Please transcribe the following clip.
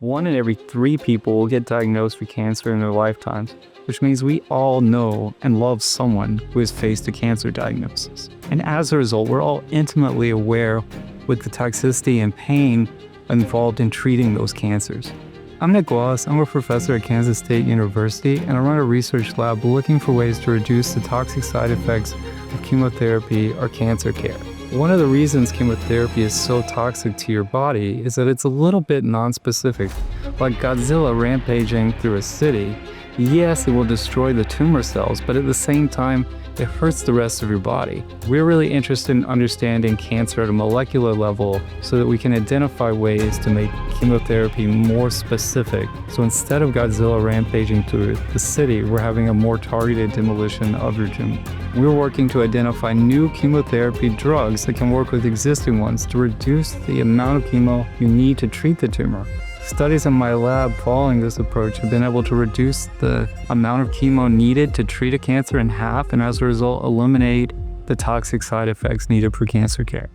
1 in every 3 people will get diagnosed with cancer in their lifetimes, which means we all know and love someone who has faced a cancer diagnosis. And as a result, we're all intimately aware with the toxicity and pain involved in treating those cancers. I'm Nick Wallace. I'm a professor at Kansas State University, and I run a research lab looking for ways to reduce the toxic side effects of chemotherapy or cancer care. One of the reasons chemotherapy is so toxic to your body is that it's a little bit non-specific. Like Godzilla rampaging through a city, yes, it will destroy the tumor cells, but at the same time, it hurts the rest of your body. We're really interested in understanding cancer at a molecular level so that we can identify ways to make chemotherapy more specific. So instead of Godzilla rampaging through the city, we're having a more targeted demolition of your tumor. We're working to identify new chemotherapy drugs that can work with existing ones to reduce the amount of chemo you need to treat the tumor. Studies in my lab following this approach have been able to reduce the amount of chemo needed to treat a cancer in half, and as a result, eliminate the toxic side effects needed for cancer care.